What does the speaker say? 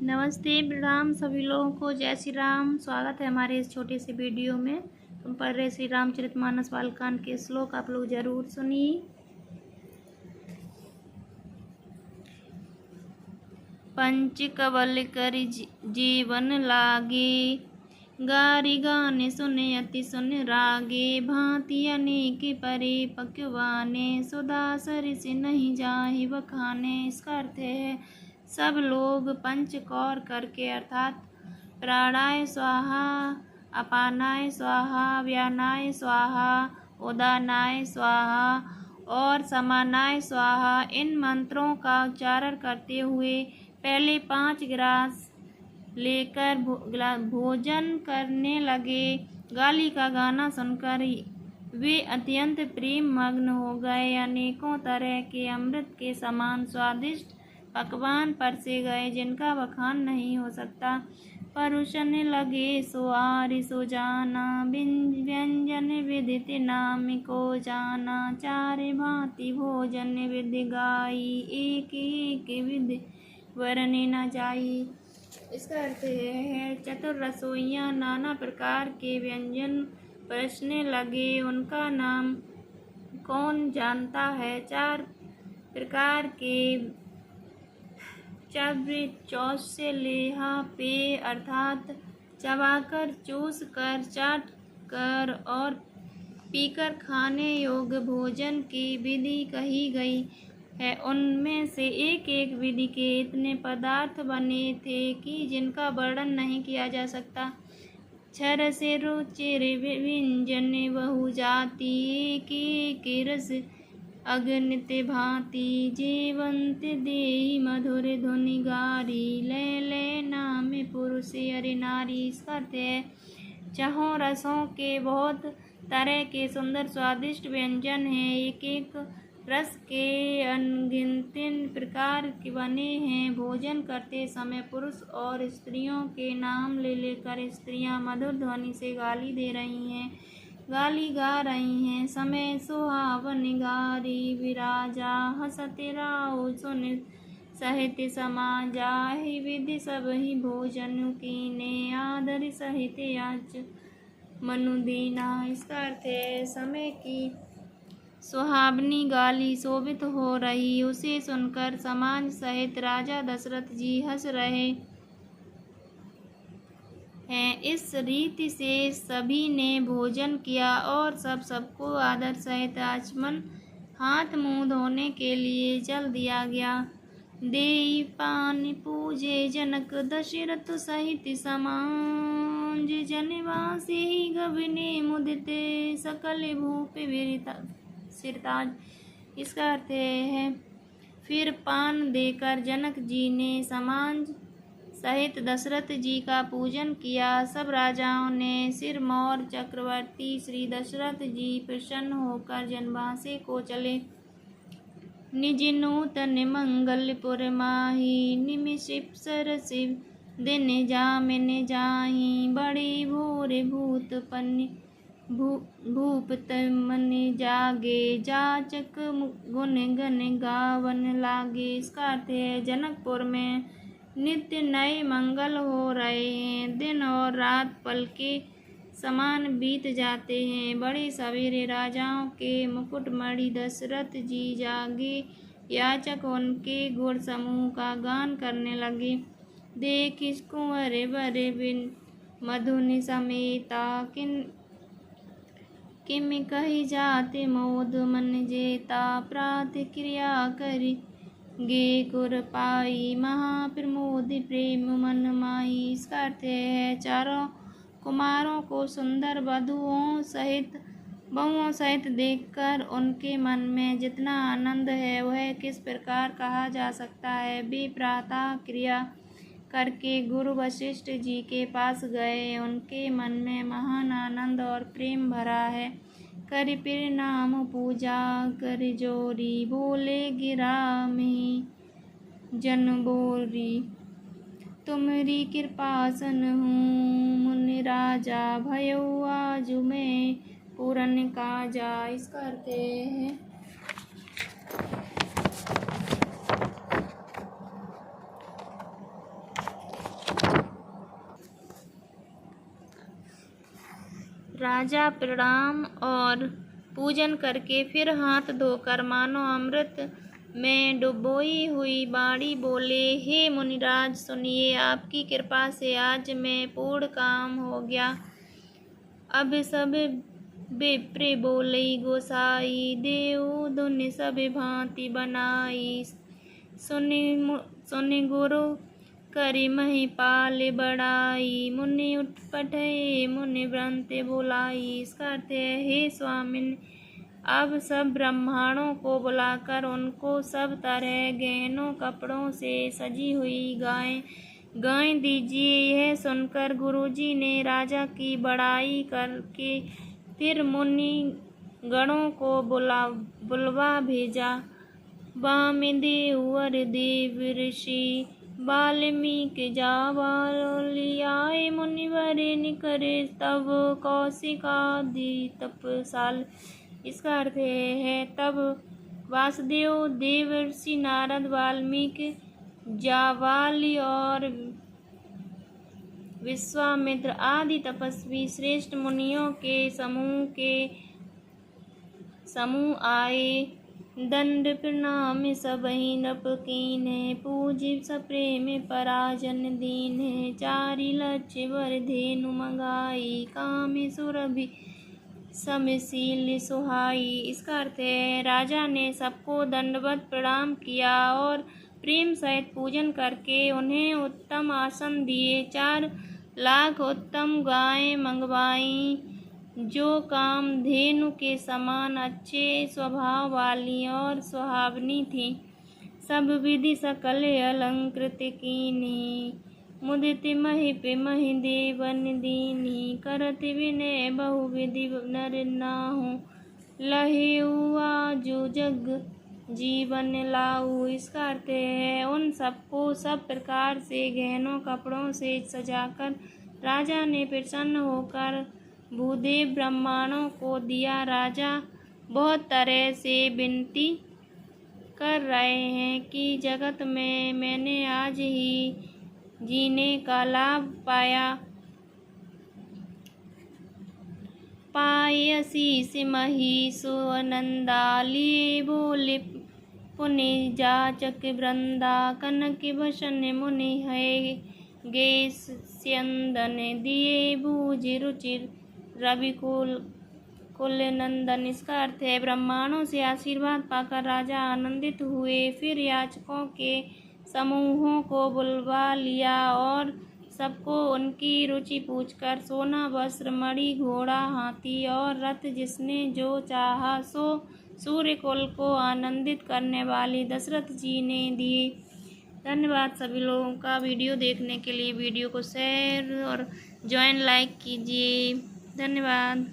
नमस्ते प्रणाम सभी लोगों को। जय श्री राम। स्वागत है हमारे इस छोटे से वीडियो में। तुम पढ़ रहे श्री रामचरितमानस बालकांड के श्लोक आप लोग जरूर सुनिए। पंच कवल कर जीवन लागे, गारी गाने सुने अति सुन रागे। भांति अनेक परे पक्वाने, सुधा सरिस नहीं जाहि बखाने। इसका अर्थ है सब लोग पंच कौर करके अर्थात प्राणाय स्वाहा, अपानाय स्वाहा, व्यानाय स्वाहा, उदानाय स्वाहा और समानाय स्वाहा इन मंत्रों का उच्चारण करते हुए पहले 5 गिलास लेकर भोजन करने लगे। गाली का गाना सुनकर वे अत्यंत प्रेम मग्न हो गए। अनेकों तरह के अमृत के समान स्वादिष्ट पकवान परसे गए जिनका बखान नहीं हो सकता। परोसने लगे सो आरि सो जाना, व्यंजन विदित नाम को जाना। चारे भांति भोजन विधि गाई, एक एक विधि वर्णि न जाई। इसका अर्थ है चतुर रसोइया नाना प्रकार के व्यंजन परसने लगे, उनका नाम कौन जानता है। 4 प्रकार के चब्र चौस से लेहा पे अर्थात चबाकर, चूस कर, चाट कर और पीकर खाने योग्य भोजन की विधि कही गई है। उनमें से एक एक विधि के इतने पदार्थ बने थे कि जिनका वर्णन नहीं किया जा सकता। क्षर से रुचिर व्यंजन बहु जाति, की रस अगणित भांति। जीवंत देहि मधुर धुनि गारी, ले ले नाम पुरुष अरि नारी। इसका अर्थ है चाहों रसों के बहुत तरह के सुंदर स्वादिष्ट व्यंजन हैं। एक एक रस के अनगिनत प्रकार के बने हैं। भोजन करते समय पुरुष और स्त्रियों के नाम ले लेकर स्त्रियां मधुर ध्वनि से गाली दे रही हैं, गाली गा रही हैं। समय सुहावन गारी, विराजा हसत राउ सुन सहित समाजा। ही विधि सब ही भोजन कीने, आदर सहित याच मनु दीना। इसका अर्थ है समय की सुहावनी गाली शोभित हो रही, उसे सुनकर समाज सहित राजा दशरथ जी हंस रहे हैं। इस रीति से सभी ने भोजन किया और सबको आदर सहित आचमन हाथ मुंह धोने के लिए जल दिया गया। देई पान पूजे जनक, दशरथ सहित समाज। जनवासी गगने मुदित, सकल भूप सिरताज। इसका अर्थ है फिर पान देकर जनक जी ने समाज सहित दशरथ जी का पूजन किया। सब राजाओं ने सिरमौर चक्रवर्ती श्री दशरथ जी प्रसन्न होकर जनवासी को चले। निज नूतन मंगलपुर माही, निमिषिप सरसिव दिन जामिन जाही। बड़े भोर भूप मन जागे, जाचक गुण गन गावन लागे। इसका अर्थ है जनकपुर में नित्य नए मंगल हो रहे हैं। दिन और रात पल के समान बीत जाते हैं। बड़े सवेरे राजाओं के मुकुटमणि दशरथ जी जागे, याचक उनके गुण समूह का गान करने लगे। देख कुंवर वर बिन मधुनि समेता, किम कही जाति मोद मन जेता। प्रातः करी गे गुर पाई, महाप्रमोद प्रेम मन माई। इसका अर्थ है चारों कुमारों को सुंदर बहुओं सहित देखकर उनके मन में जितना आनंद है वह किस प्रकार कहा जा सकता है। वे प्रातः क्रिया करके गुरु वशिष्ठ जी के पास गए। उनके मन में महान आनंद और प्रेम भरा है। कर फिर नाम पूजा कर जोरी, बोले गिरा में जन बोरी। तुम्हारी कृपा सन हूँ मुनि राजा, भयो आजु मैं पूरन काजा। इसका अर्थ है राजा प्रणाम और पूजन करके फिर हाथ धोकर मानो अमृत में डुबोई हुई बाणी बोले, हे मुनिराज सुनिए, आपकी कृपा से आज मैं पूर्ण काम हो गया। अब सब विप्र बोले, गोसाई देव धुन सब भांति बनाई। सुनि गुरु करि महिपाल बड़ाई, मुनि उठ पठे मुनि व्रंत बोलाई। इसका अर्थ है, हे स्वामिन, अब सब ब्राह्मणों को बुलाकर उनको सब तरह गहनों कपड़ों से सजी हुई गायें दीजिए। यह सुनकर गुरुजी ने राजा की बड़ाई करके फिर मुनि गणों को बुलवा भेजा। वामदेव देव ऋषि वाल्मीकि जाबाली, आए मुनिवर निकरे तब कौशिकादि तपसाल। इसका अर्थ है, तब वासुदेव देवर्षि नारद वाल्मीकि जाबाली और विश्वामित्र आदि तपस्वी श्रेष्ठ मुनियों के समूह आए। दंड प्रणाम सबहि नृप कीन्हे, पूजि सप्रेम पराजन दीन्हे। चारि लक्ष्य वर धेनु मंगाई, काम सुरभि समशील सुहाई। इसका अर्थ है, राजा ने सबको दंडवत प्रणाम किया और प्रेम सहित पूजन करके उन्हें उत्तम आसन दिए। 4 लाख उत्तम गायें मंगवाई, जो कामधेनु के समान अच्छे स्वभाव वाली और सुहावनी थी। सब विधि सकल अलंकृत कीन्ही, मुदित महिप महि देवन दीन्ही। करत विनय बहुविधि नर नाहु, लहेउ आजु जग जीवन लाऊ। इसका अर्थ है, उन सबको सब प्रकार से गहनों कपड़ों से सजाकर राजा ने प्रसन्न होकर भूदेव ब्राह्मणों को दिया। राजा बहुत तरह से विनती कर रहे हैं कि जगत में मैंने आज ही जीने का लाभ पाए शीस मही सुनंदा, लिए बोले पुनि जाचक वृंदा। कनक भसन मुनि है गे स्यंदन, दिए भूज रुचिर रवि कुल नंदन। इसका अर्थ है, ब्राह्मणों से आशीर्वाद पाकर राजा आनंदित हुए। फिर याचकों के समूहों को बुलवा लिया और सबको उनकी रुचि पूछकर सोना वस्त्र मणि घोड़ा हाथी और रथ जिसने जो चाहा सो सूर्य कुल को आनंदित करने वाली दशरथ जी ने दिए। धन्यवाद सभी लोगों का वीडियो देखने के लिए। वीडियो को शेयर और लाइक कीजिए। धन्यवाद।